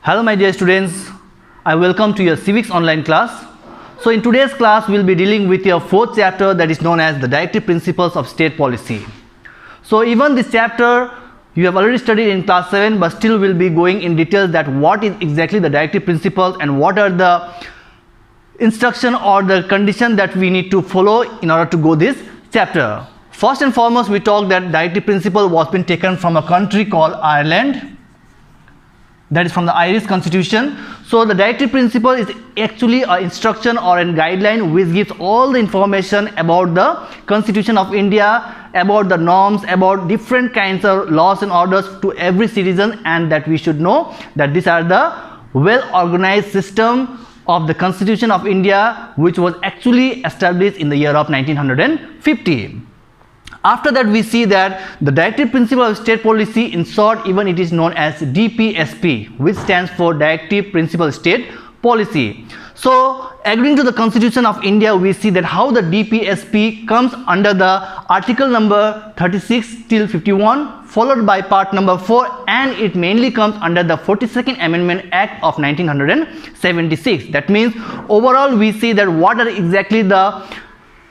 Hello my dear students, I welcome to your Civics online class. So in today's class, we'll be dealing with your fourth chapter that is known as the Directive Principles of State Policy. So even this chapter you have already studied in class 7, but still we'll be going in details that what is exactly the Directive Principles and what are the instruction or the condition that we need to follow in order to go this chapter. First and foremost, we talked that Directive Principle was been taken from a country called Ireland. That is from the Irish Constitution. So the Directive Principle is actually an instruction or a guideline which gives all the information about the Constitution of India, about the norms, about different kinds of laws and orders to every citizen, and that we should know that these are the well organized system of the Constitution of India, which was actually established in the year of 1950. After that, we see that the Directive Principle of State Policy, in short, even it is known as DPSP, which stands for Directive Principle State Policy. So according to the Constitution of India, we see that how the DPSP comes under the article number 36 till 51, followed by part number 4, and it mainly comes under the 42nd Amendment Act of 1976. That means overall we see that what are exactly the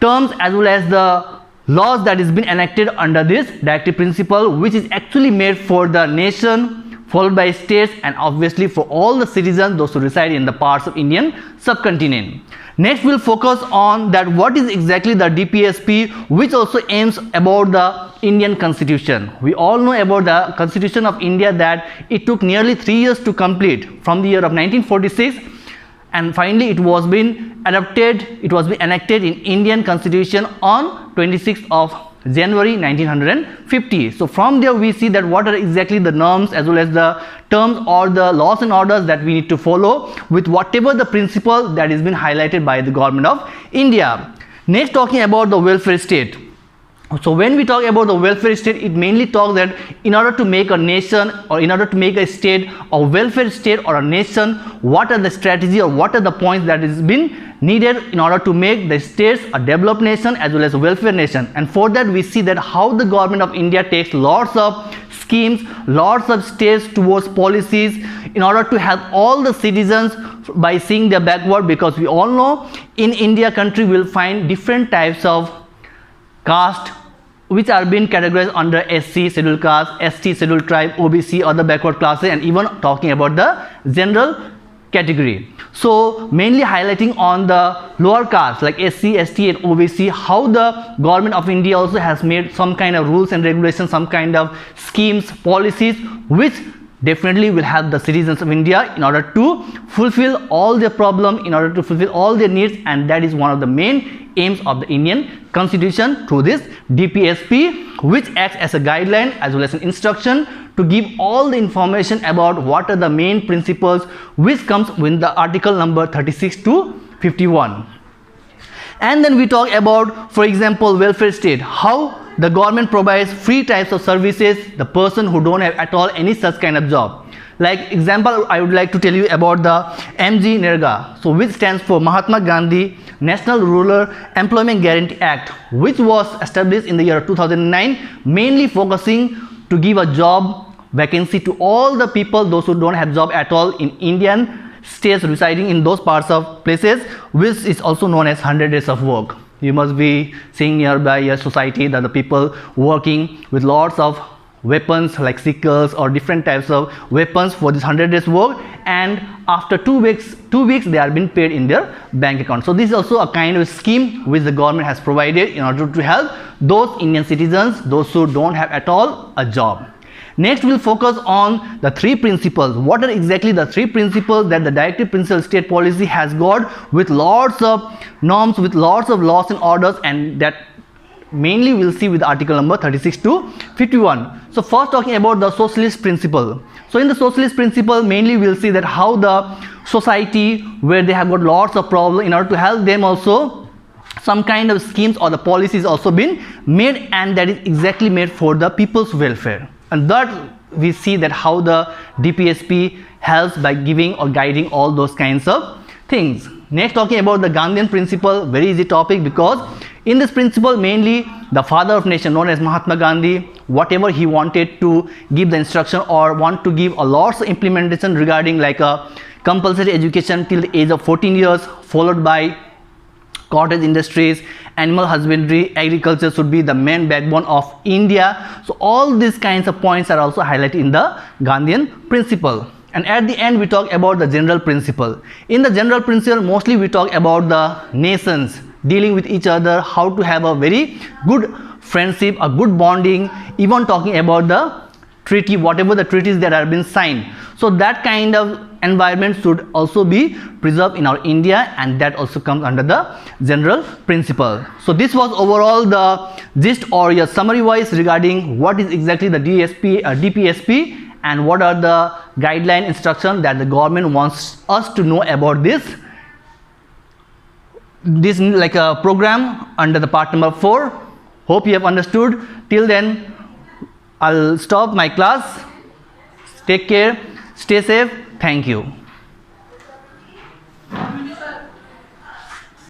terms as well as the laws that is been enacted under this Directive Principle, which is actually made for the nation, followed by states, and obviously for all the citizens, those who reside in the parts of Indian subcontinent. Next, we'll focus on that what is exactly the DPSP, which also aims about the Indian Constitution. We all know about the Constitution of India that it took nearly 3 years to complete from the year of 1946, and finally it was been adopted, it was been enacted in Indian Constitution on 26th of January 1950. So from there we see that what are exactly the norms as well as the terms or the laws and orders that we need to follow with whatever the principle that has been highlighted by the government of India. Next, talking about the welfare state. So when we talk about the welfare state, it mainly talks that in order to make a nation or in order to make a state, a welfare state or a nation, what are the strategy or what are the points that is been needed in order to make the states a developed nation as well as a welfare nation. And for that we see that how the government of India takes lots of schemes, lots of steps towards policies in order to help all the citizens by seeing their backward, because we all know in India country we will find different types of caste which are being categorized under SC, scheduled caste, ST, scheduled tribe, OBC, other backward classes, and even talking about the general category. So mainly highlighting on the lower castes like SC, ST and OBC, how the government of India also has made some kind of rules and regulations, some kind of schemes, policies which definitely will help the citizens of India in order to fulfill all their problem, in order to fulfill all their needs, and that is one of the main aims of the Indian Constitution through this DPSP, which acts as a guideline as well as an instruction to give all the information about what are the main principles which comes with the article number 36 to 51. And then we talk about, for example, welfare state, how the government provides free types of services the person who don't have at all any such kind of job. Like example, I would like to tell you about the MG Nirga, so which stands for Mahatma Gandhi National Rural Employment Guarantee Act, which was established in the year 2009, mainly focusing to give a job vacancy to all the people, those who don't have job at all in Indian states residing in those parts of places, which is also known as 100 days of work. You must be seeing nearby your society that the people working with lots of weapons like sickles or different types of weapons for this 100 days work, and after 2 weeks they are being paid in their bank account. So this is also a kind of scheme which the government has provided in order to help those Indian citizens, those who don't have at all a job. Next, we'll focus on the 3 principles. What are exactly the 3 principles that the Directive Principle State Policy has got with lots of norms, with lots of laws and orders, and that mainly we'll see with article number 36 to 51. So first, talking about the socialist principle. So in the socialist principle, mainly we'll see that how the society where they have got lots of problems, in order to help them also some kind of schemes or the policies also been made, and that is exactly made for the people's welfare. And that we see that how the DPSP helps by giving or guiding all those kinds of things. Next, talking about the Gandhian principle, very easy topic, because in this principle mainly the father of nation known as Mahatma Gandhi, whatever he wanted to give the instruction or want to give a lots of implementation regarding like a compulsory education till the age of 14 years, followed by cottage industries, animal husbandry, agriculture should be the main backbone of India. So all these kinds of points are also highlighted in the Gandhian principle. And at the end we talk about the general principle. In the general principle mostly we talk about the nations dealing with each other, how to have a very good friendship, a good bonding, even talking about the treaty, whatever the treaties that have been signed. So that kind of environment should also be preserved in our India, and that also comes under the general principle. So this was overall the gist or your summary wise regarding what is exactly the DPSP and what are the guideline instructions that the government wants us to know about this like a program under the part number 4. Hope you have understood. Till then I'll stop my class. Take care, stay safe. Thank you.